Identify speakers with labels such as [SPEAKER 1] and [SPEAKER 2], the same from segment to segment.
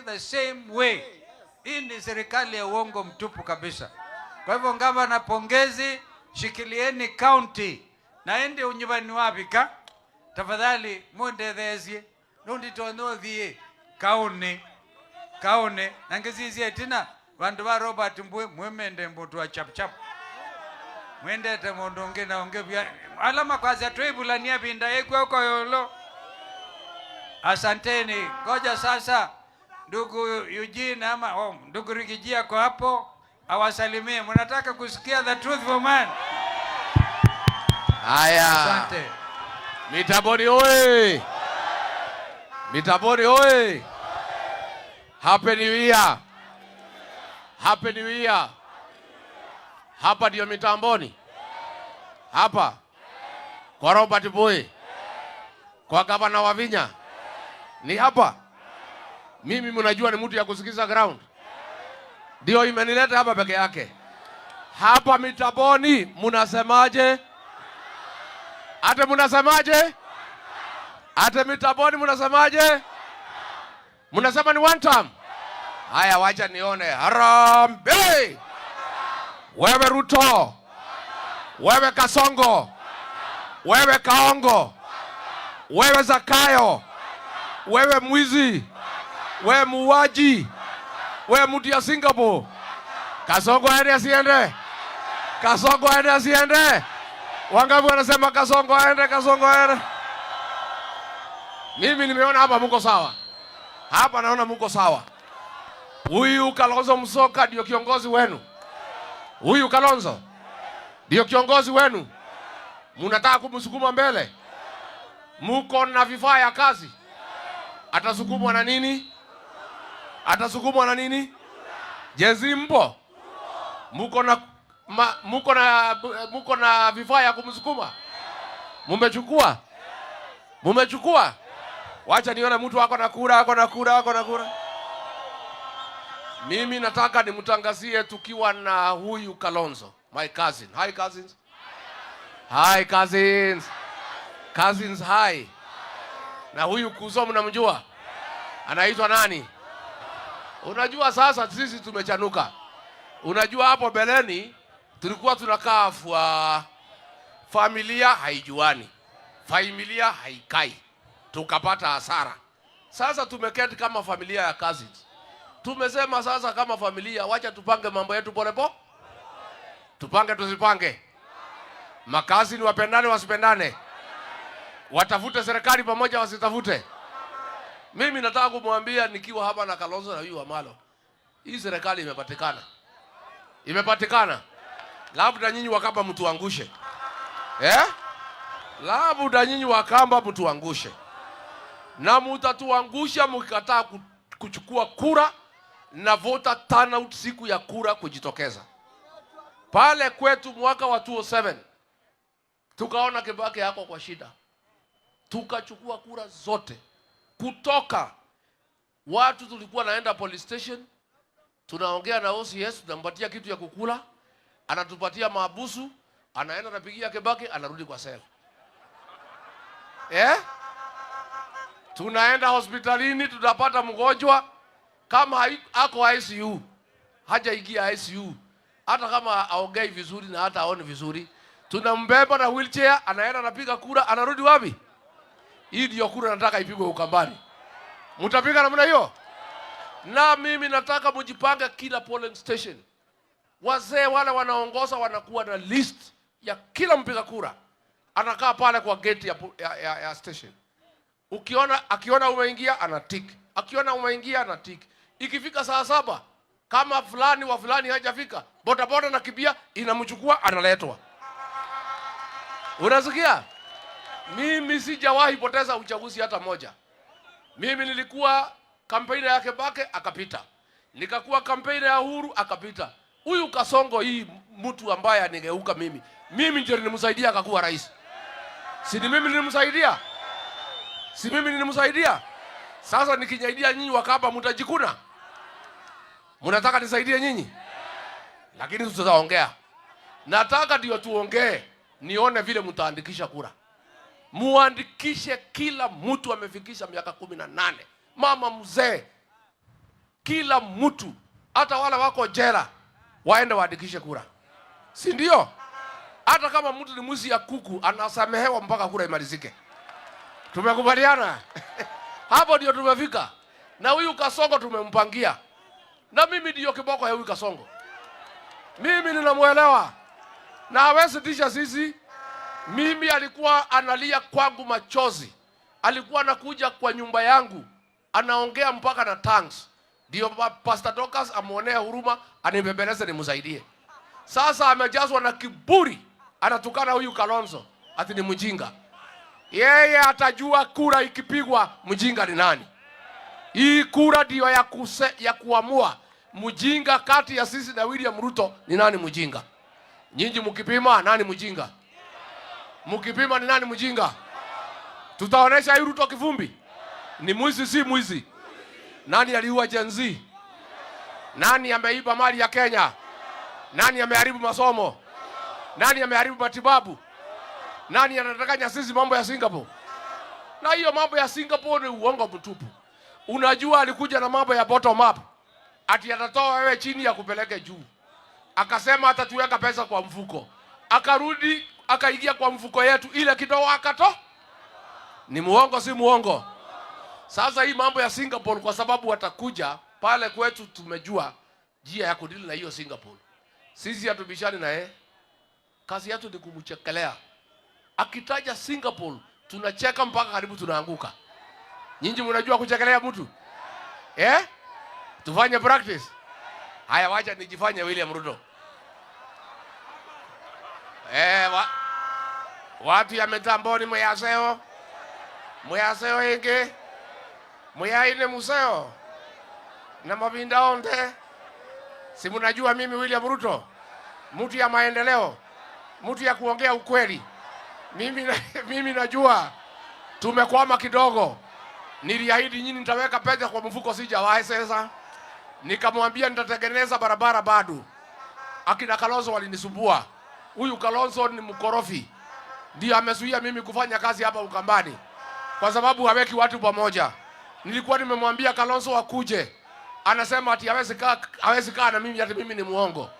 [SPEAKER 1] the same way. Hii ni serikali ya uongo mtupu kabisa. Kwa hivyo gavana, pongezi, shikilieni county. Naende unyumbani wapi ka? Tafadhali mwende thezie. Nundi tono thie kaone nangezizie tina vandu va Robert Mbwe mwemende mbutu wa chap mwende te mondonge na onge bya alama kwaza twibulania binda yekwa uko yolo. Asanteni. Ngoja sasa ndugu Eugene ama ndugu Rigijia kwa hapo awasalimie. Mnataka kusikia the truthful man?
[SPEAKER 2] Haya.
[SPEAKER 1] Asante.
[SPEAKER 2] Mitaboni oye. Mitaboni oye. Happy New Year. Happy New Year. Hapa ndio Mitamboni. Hapa. Kwa Robert Mbwe. Kwa gavana wa Vinya. Ni hapa. Mimi mnajua ni mtu ya kusikiza ground. Ndio imenileta hapa peke yake. Hapa Mitamboni mnasemaje? Ate mnasemaje? Ate Mitamboni mnasemaje? Mnasema ni one time. Haya, wacha nione. Harambee! Wewe Ruto. Wewe Kasongo. Wewe Kaongo. Wewe Zakayo. Wewe mwizi. Wewe muuaji. Wewe mtu ya Singapore. Kasongo aende asiende? Kasongo aende asiende? Wangapi wanasema Kasongo aende, Kasongo aende? Mimi nimeona hapa mko sawa. Hapa naona mko sawa. Huyu Kalonzo Musyoka ndio kiongozi wenu. Huyu Kalonzo ndio kiongozi wenu. Mnataka kumsukuma mbele. Mko na vifaa ya kazi. Atasukumwa na nini? Atasukumwa na nini? Jezi mpo? Mko na vifaa ya kumsukuma? Mumechukua? Mumechukua? Wacha nione mtu wako na kura. Mimi nataka nimtangazie tukiwa na huyu Kalonzo, my cousin. Hi cousins. Hi cousins. Cousins hi. Na huyu Kuzo mnamjua? Anaitwa nani? Unajua sasa sisi tumechanuka. Unajua hapo beleni tulikuwa tunakaa familia haijuani. Familia haikai. Tukapata hasara. Sasa tumeketi kama familia ya cousins. Tumesema sasa kama familia wacha tupange mambo yetu polepole. Tupange tusipange. Makazi ni wapendane wasipendane. Watafute serikali pamoja wasitafute. Mimi nataka kumwambia nikiwa hapa na Kalonzo na huyu Wamalo. Hii serikali imepatikana. Imepatikana. Labda nyinyi Wakamba mtuangushe. Labda nyinyi Wakamba mtuangushe. Na mtatuangusha mkikataa kuchukua kura na voter turnout siku ya kura kujitokeza. Pale kwetu mwaka wa 2007 tukaona Kibaki yako kwa shida. Tukachukua kura zote. Kutoka watu tulikuwa naenda police station, tunaongea na OCS, tunampatia kitu ya kukula, anatupatia maabusu, anaenda anapigia Kibaki, anarudi kwa sel. Tunaenda hospitalini, tutapata mgonjwa kama ako ICU, hajaingia ICU, hata kama aongei vizuri na hata aone vizuri, tunambeba na wheelchair, anaenda anapiga kura, anarudi wapi? Hii ndio kura nataka ipigwe Ukambani. Mtapiga namna hiyo? Na mimi nataka mjipange kila polling station. Wazee wale wanaongoza wanakuwa na list ya kila mpiga kura. Anakaa pale kwa gate ya station. Akiona umeingia anatik. Akiona umeingia anatik. Ikifika saa 7 kama fulani wa fulani hajafika, bodaboda na kibia inamchukua analetwa. Unasikia? Mimi sijawahi poteza uchaguzi hata moja. Mimi nilikuwa kampeni ya Kibaki akapita. Nikakuwa kampeni ya Uhuru akapita. Huyu Kasongo hii mtu ambaye anigeuka mimi. Mimi ndio nilimsaidia akakuwa rais. Si ni mimi nilimsaidia? Si mimi nilimsaidia? Sasa nikijaidia nyinyi Wakamba mtajikuna? Mnataka nisaidie nyinyi? Lakini tutaongea. Nataka ndio tuongee. Nione vile mtaandikisha kura. Muandikishe kila mtu amefikisha miaka 18. Mama mzee, kila mtu, hata wale wako jela, waende waandikishe kura, si ndio? Hata kama mtu ni mwizi ya kuku, anasamehewa mpaka kura imalizike. Tumekubaliana? Hapo ndio tumefika. Na huyu Kasongo tumempangia. Na mimi ndio kiboko ya huyu Kasongo. Mimi ninamuelewa. Na hawezi tisha sisi. Mimi alikuwa analia kwangu machozi. Alikuwa anakuja kwa nyumba yangu, anaongea mpaka na tongues. Ndio Pastor Dorcas amuonea huruma, anibembeleze nimsaidie. Sasa amejazwa na kiburi, anatukana huyu Kalonzo ati ni mjinga. Yeye atajua kura ikipigwa mjinga ni nani. Hii kura ndio ya kuamua mjinga kati ya sisi na William Ruto ni nani mjinga. Nyinyi mkipima nani mjinga? Mkipima ni nani mjinga? Tutaonesha hii Ruto kivumbi. Ni mwizi si mwizi? Nani aliua Gen Z? Nani ameiba mali ya Kenya? Nani ameharibu masomo? Nani ameharibu matibabu? Nani anataka sisi mambo ya Singapore? Na hiyo mambo ya Singapore ni uongo mtupu. Unajua alikuja na mambo ya bottom up. Ati atatoa wewe chini ya kupeleke juu. Akasema atatuweka pesa kwa mfuko. Akarudi akaingia kwa mfuko yetu ile kidogo akato. Ni muongo si muongo? Sasa hii mambo ya Singapore, kwa sababu watakuja pale kwetu, tumejua njia ya kudili na hiyo Singapore. Sisi hatubishani na yeye. Kazi yetu ni kumchekelea. Akitaja Singapore, tunacheka mpaka karibu tunaanguka. Nyinyi mnajua kuchekelea mtu? Tufanye practice. Haya, wacha nijifanye William Ruto. Watu ya mitamboni muyaseo. Muyaseo ingi. Muyaine museo. Na mabinda onde. Si mnajua mimi William Ruto, mtu ya maendeleo, mtu ya kuongea ukweli. Mimi najua tumekwama kidogo. Niliahidi nyinyi nitaweka pesa kwa mfuko, sijawahi sasa. Nikamwambia nitatengeneza barabara bado. Akina Kalonzo walinisumbua. Huyu Kalonzo ni mkorofi. Ndio amezuia mimi kufanya kazi hapa Ukambani. Kwa sababu haweki watu pamoja. Nilikuwa nimemwambia Kalonzo akuje. Anasema ati hawezi kaa na mimi, ati mimi ni muongo.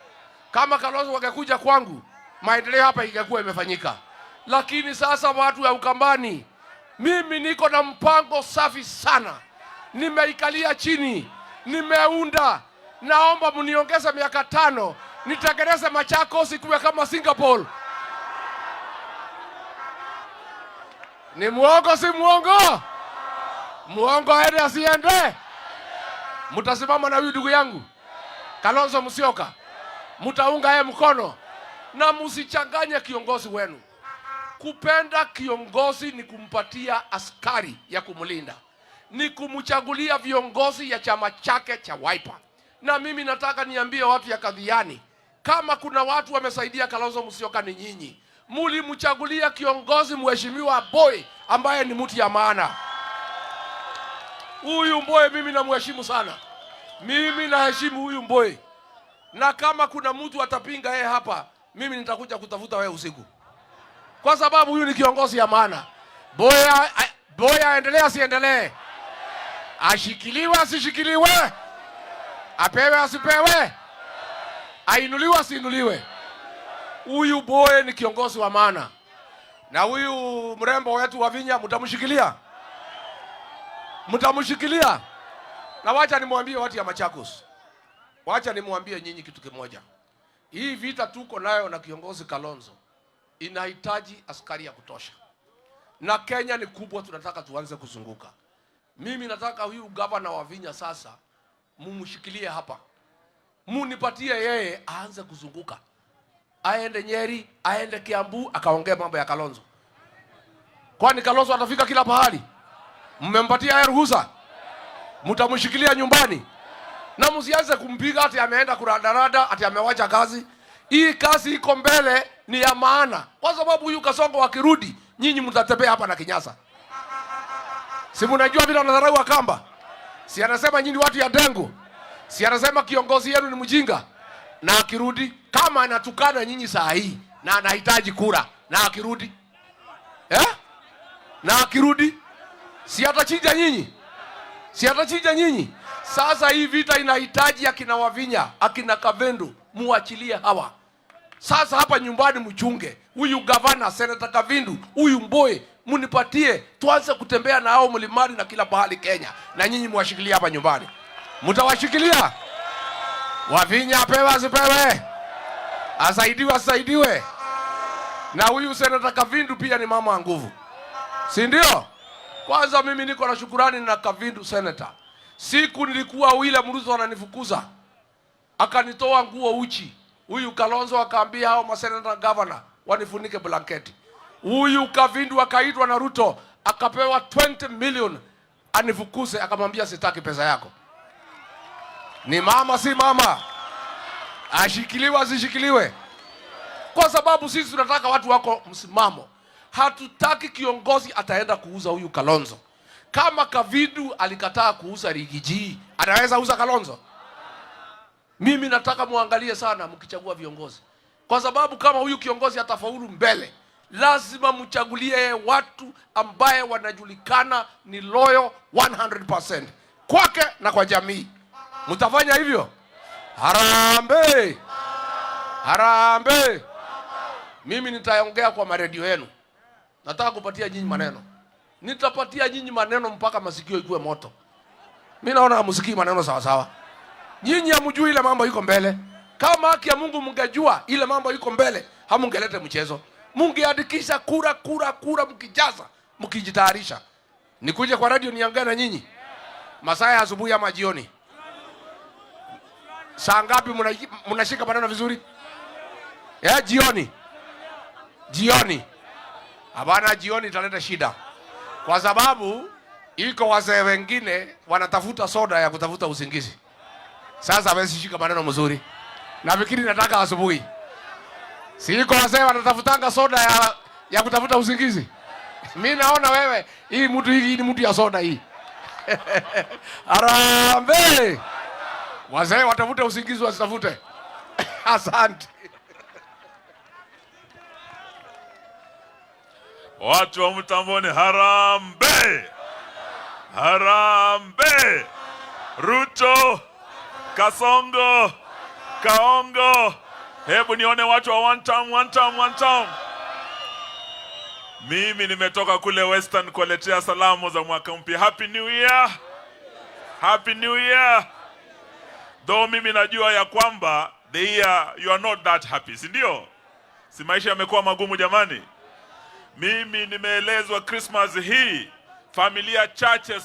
[SPEAKER 2] Kama Kalonzo wangekuja kwangu, maendeleo hapa ingekuwa imefanyika. Lakini sasa watu wa Ukambani, mimi niko na mpango safi sana. Nimeikalia chini, nimeunda. Naomba mniongeze miaka 5, nitengeneze Machakos ikuwe kama Singapore. Ni muongo si muongo? Muongo aende asiende? Mutasimama na huyu ndugu yangu Kalonzo Musyoka, mutaunga yeye mkono, na msichanganye kiongozi wenu. Kupenda kiongozi ni kumpatia askari ya kumlinda, ni kumchagulia viongozi ya chama chake cha Wiper. Na mimi nataka niambie watu ya Kadhiani, kama kuna watu wamesaidia Kalonzo Musyoka ni nyinyi. Mulimchagulia kiongozi mheshimiwa Boy ambaye ni mtu ya maana. Huyu Mbowe mimi namheshimu sana. Mimi naheshimu huyu Mbowe. Na kama kuna mtu atapinga yeye hapa, mimi nitakuja kutafuta wewe usiku. Kwa sababu huyu ni kiongozi ya maana. Mbowe aendelee asiendelee? Ashikiliwe asishikiliwe? Apewe asipewe? Ainuliwe asiinuliwe? Huyu Mbowe ni kiongozi wa maana. Na huyu mrembo wetu wa Vinya mtamshikilia? Mtamshikilia? Na wacha nimwambie watu ya Machakos. Wacha nimwambie nyinyi kitu kimoja. Hii vita tuko nayo na kiongozi Kalonzo inahitaji askari ya kutosha. Na Kenya ni kubwa, tunataka tuanze kuzunguka. Mimi nataka huyu gavana wa Vinya sasa mumshikilie hapa. Munipatie yeye aanze kuzunguka. Aende Nyeri, aende Kiambu, akaongea mambo ya Kalonzo. Kwani Kalonzo atafika kila pahali? Mmempatia yeye ruhusa? Mtamshikilia nyumbani? Na msianze kumpiga ati ameenda kuradarada, ati amewacha kazi. Hii kazi iko mbele, ni ya maana. Kwa sababu huyu Kasongo akirudi, nyinyi mtatembea hapa na kinyasa. Si mnajua vile wanadharau Wakamba? Si anasema nyinyi watu ya dengu? Si anasema kiongozi yenu ni mjinga? Na akirudi, kama anatukana nyinyi saa hii na anahitaji kura, na akirudi na akirudi, si atachinja nyinyi? Si atachinja nyinyi? Sasa hii vita inahitaji akina Wavinya, akina Kavendu, muachilie hawa. Sasa hapa nyumbani mchunge. Huyu gavana, Senator Kavindu, huyu Mbowe, munipatie tuanze kutembea na hao mlimani na kila pahali Kenya. Na nyinyi muwashikilia hapa nyumbani. Mtawashikilia? Wavinya apewe asipewe? Asaidiwe asaidiwe? Na huyu Senator Kavindu pia ni mama wa nguvu. Si ndio? Kwanza mimi niko na shukurani na Kavindu Senator. Siku nilikuwa William Ruto ananifukuza, akanitoa nguo uchi. Huyu Kalonzo akaambia hao masenata governor wanifunike blanketi. Huyu Kavindu akaitwa na Ruto akapewa 20 million anifukuze, akamwambia sitaki pesa yako. Ni mama si mama? Ashikiliwe asishikiliwe? Kwa sababu sisi tunataka watu wako msimamo. Hatutaki kiongozi ataenda kuuza huyu Kalonzo. Kama Kavindu alikataa kuuza Rigiji, anaweza uza Kalonzo? Mimi nataka muangalie sana mkichagua viongozi. Kwa sababu kama huyu kiongozi atafaulu mbele, lazima mchagulie watu ambaye wanajulikana ni loyal 100% kwake na kwa jamii. Mtafanya hivyo? Harambee! Harambee! Mimi nitaongea kwa maredio yenu. Nataka kupatia nyinyi maneno. Nitapatia nyinyi maneno mpaka masikio ikuwe moto. Mimi naona hamsikii maneno sawa sawa. Nyinyi hamjui ile mambo iko mbele. Kama haki ya Mungu mngejua ile mambo iko mbele, hamungelete mchezo. Mungeandikisha kura mkijaza, mkijitayarisha. Nikuje kwa radio niongee na nyinyi. Masaa ya asubuhi ama jioni? Saa ngapi mnashika maneno vizuri? Jioni. Jioni. Hapana, jioni italeta shida. Kwa sababu iko wazee wengine wanatafuta soda ya kutafuta usingizi. Sasa hawezi shika maneno mzuri. Nafikiri nataka asubuhi. Si iko wazee wanatafutanga soda ya kutafuta usingizi. Mimi naona wewe hii ni mtu ya soda hii. Harambee! Wazee watafuta usingizi wasitafute. Asante.
[SPEAKER 3] Watu wa Mtamboni, harambee! Harambee! Ruto, Kasongo, Kaongo. Hebu nione watu wa one time. Mimi nimetoka kule Western kuletea salamu za mwaka mpya. Happy New Year. Happy New Year. Though mimi najua ya kwamba the year you are not that happy, si ndio? Si maisha yamekuwa magumu jamani. Mimi nimeelezwa Christmas hii familia chache